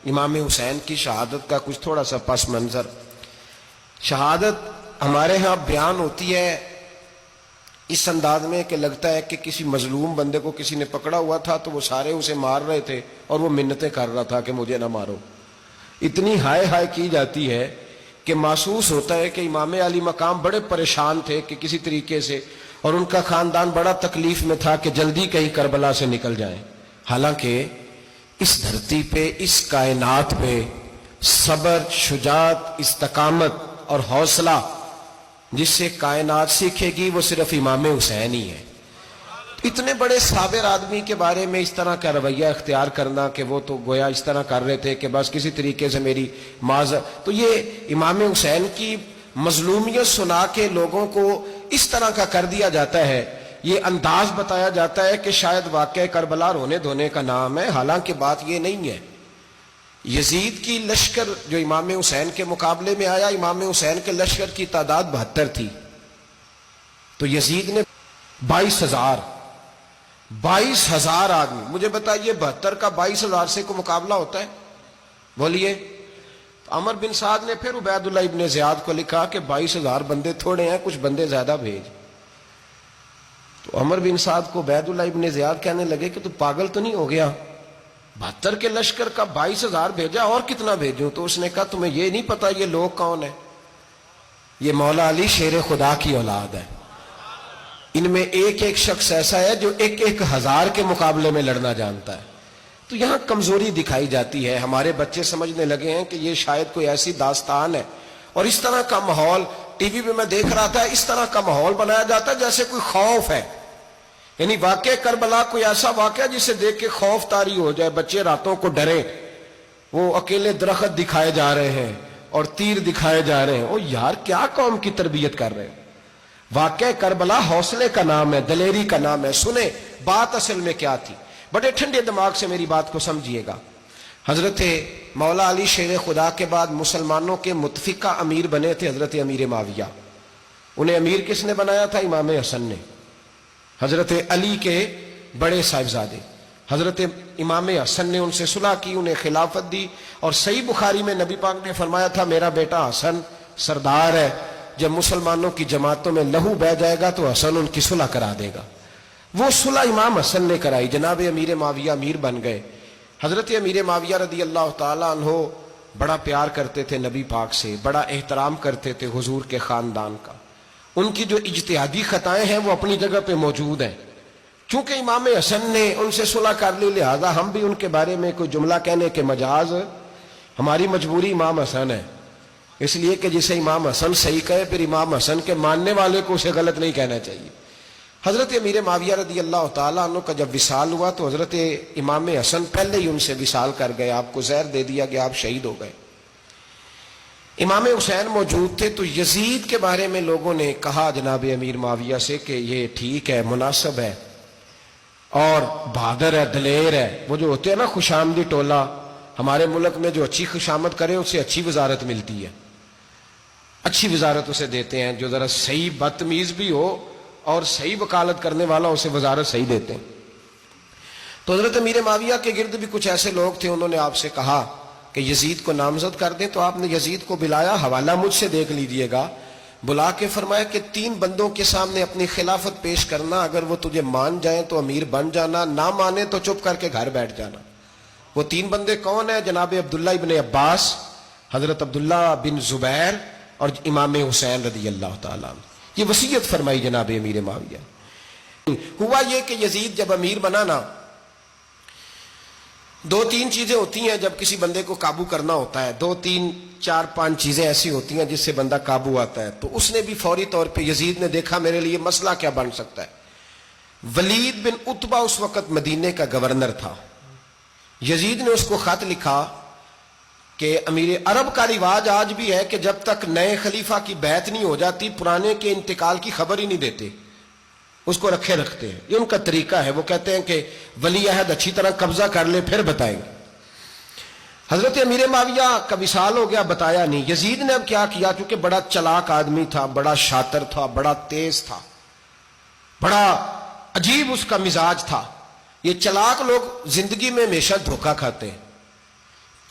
امام حسین کی شہادت کا کچھ تھوڑا سا پس منظر. شہادت ہمارے ہاں بیان ہوتی ہے اس انداز میں کہ لگتا ہے کہ کسی مظلوم بندے کو کسی نے پکڑا ہوا تھا تو وہ سارے اسے مار رہے تھے اور وہ منتیں کر رہا تھا کہ مجھے نہ مارو. اتنی ہائے ہائے کی جاتی ہے کہ محسوس ہوتا ہے کہ امام علی مقام بڑے پریشان تھے کہ کسی طریقے سے، اور ان کا خاندان بڑا تکلیف میں تھا کہ جلدی کہیں کربلا سے نکل جائیں. حالانکہ اس دھرتی پہ، اس کائنات پہ صبر، شجاعت، استقامت اور حوصلہ جس سے کائنات سیکھے گی وہ صرف امام حسین ہی ہے. اتنے بڑے صابر آدمی کے بارے میں اس طرح کا رویہ اختیار کرنا کہ وہ تو گویا اس طرح کر رہے تھے کہ بس کسی طریقے سے میری تو یہ امام حسین کی مظلومیت سنا کے لوگوں کو اس طرح کا کر دیا جاتا ہے. یہ انداز بتایا جاتا ہے کہ شاید واقعہ کربلا رونے دھونے کا نام ہے، حالانکہ بات یہ نہیں ہے. یزید کی لشکر جو امام حسین کے مقابلے میں آیا، امام حسین کے لشکر کی تعداد 72 تھی، تو یزید نے 22,000 آدمی. مجھے بتائیے 72 کا 22,000 سے کو مقابلہ ہوتا ہے؟ بولیے. عمر بن سعد نے پھر عبید اللہ ابن زیاد کو لکھا کہ 22,000 بندے تھوڑے ہیں، کچھ بندے زیادہ بھیج. تو عمر بن سعد کو عبید اللہ ابن زیاد کہنے لگے کہ تو پاگل تو نہیں ہو گیا، 72 کے لشکر کا 22,000 بھیجا، اور کتنا بھیجوں؟ تو اس نے کہا تمہیں یہ نہیں پتا یہ لوگ کون ہیں؟ یہ مولا علی شیر خدا کی اولاد ہے. ان میں ایک ایک شخص ایسا ہے جو 1,000 کے مقابلے میں لڑنا جانتا ہے. تو یہاں کمزوری دکھائی جاتی ہے. ہمارے بچے سمجھنے لگے ہیں کہ یہ شاید کوئی ایسی داستان ہے، اور اس طرح کا ماحول ٹی وی پہ میں دیکھ رہا تھا، اس طرح کا ماحول بنایا جاتا ہے جیسے کوئی خوف ہے. یعنی واقع کربلا کوئی ایسا واقعہ جسے دیکھ کے خوف طاری ہو جائے، بچے راتوں کو ڈریں. وہ اکیلے درخت دکھائے جا رہے ہیں اور تیر دکھائے جا رہے ہیں. او یار، کیا قوم کی تربیت کر رہے ہیں؟ واقع کربلا حوصلے کا نام ہے، دلیری کا نام ہے. سنیں بات اصل میں کیا تھی، بڑے ٹھنڈے دماغ سے میری بات کو سمجھیے گا. حضرت مولا علی شیر خدا کے بعد مسلمانوں کے متفقہ امیر بنے تھے حضرت امیر معاویہ. انہیں امیر کس نے بنایا تھا؟ امام حسن نے، حضرت علی کے بڑے صاحبزادے. حضرت امام حسن نے ان سے صلح کی، انہیں خلافت دی. اور صحیح بخاری میں نبی پاک نے فرمایا تھا میرا بیٹا حسن سردار ہے، جب مسلمانوں کی جماعتوں میں لہو بہ جائے گا تو حسن ان کی صلح کرا دے گا. وہ صلح امام حسن نے کرائی. جناب امیر معاویہ امیر بن گئے. حضرت امیر معاویہ رضی اللہ تعالیٰ عنہ بڑا پیار کرتے تھے نبی پاک سے، بڑا احترام کرتے تھے حضور کے خاندان کا. ان کی جو اجتہادی خطائیں ہیں وہ اپنی جگہ پہ موجود ہیں. چونکہ امام حسن نے ان سے صلح کر لی، لہذا ہم بھی ان کے بارے میں کوئی جملہ کہنے کے مجاز، ہماری مجبوری امام حسن ہے. اس لیے کہ جسے امام حسن صحیح کہے پھر امام حسن کے ماننے والے کو اسے غلط نہیں کہنا چاہیے. حضرت امیر معاویہ رضی اللہ تعالیٰ عنہ کا جب وصال ہوا تو حضرت امام حسن پہلے ہی ان سے وصال کر گئے، آپ کو زہر دے دیا کہ آپ شہید ہو گئے. امام حسین موجود تھے تو یزید کے بارے میں لوگوں نے کہا جناب امیر معاویہ سے کہ یہ ٹھیک ہے، مناسب ہے اور بہادر ہے، دلیر ہے. وہ جو ہوتے ہیں نا خوش آمدی ٹولہ، ہمارے ملک میں جو اچھی خوشامد کرے اسے اچھی وزارت ملتی ہے، اچھی وزارت اسے دیتے ہیں. جو ذرا صحیح بدتمیز بھی ہو اور صحیح وکالت کرنے والا اسے وزارت صحیح دیتے ہیں. تو حضرت امیر معاویہ کے گرد بھی کچھ ایسے لوگ تھے، انہوں نے آپ سے کہا کہ یزید کو نامزد کر دیں. تو آپ نے یزید کو بلایا، حوالہ مجھ سے دیکھ لیجئے گا. بلا کے فرمایا کہ 3 بندوں کے سامنے اپنی خلافت پیش کرنا، اگر وہ تجھے مان جائیں تو امیر بن جانا، نہ مانے تو چپ کر کے گھر بیٹھ جانا. وہ 3 بندے کون ہیں؟ جناب عبداللہ ابن عباس، حضرت عبداللہ بن زبیر اور امام حسین رضی اللہ تعالیٰ عنہ. یہ وصیت فرمائی جناب امیر معاویہ. ہوا یہ کہ یزید جب امیر بنا نا، 2-3 چیزیں ہوتی ہیں جب کسی بندے کو قابو کرنا ہوتا ہے. 2-3-4-5 چیزیں ایسی ہوتی ہیں جس سے بندہ قابو آتا ہے. تو اس نے بھی فوری طور پہ، یزید نے دیکھا میرے لیے مسئلہ کیا بن سکتا ہے. ولید بن عتبہ اس وقت مدینے کا گورنر تھا. یزید نے اس کو خط لکھا کہ امیر عرب کا رواج آج بھی ہے کہ جب تک نئے خلیفہ کی بیعت نہیں ہو جاتی پرانے کے انتقال کی خبر ہی نہیں دیتے، اس کو رکھے رکھتے ہیں. یہ ان کا طریقہ ہے. وہ کہتے ہیں کہ ولی عہد اچھی طرح قبضہ کر لے پھر بتائیں گے. حضرت امیر معاویہ کا وصال ہو گیا، بتایا نہیں. یزید نے اب کیا کیا، چونکہ بڑا چلاک آدمی تھا، بڑا شاطر تھا، بڑا تیز تھا، بڑا عجیب اس کا مزاج تھا. یہ چلاک لوگ زندگی میں ہمیشہ دھوکہ کھاتے ہیں.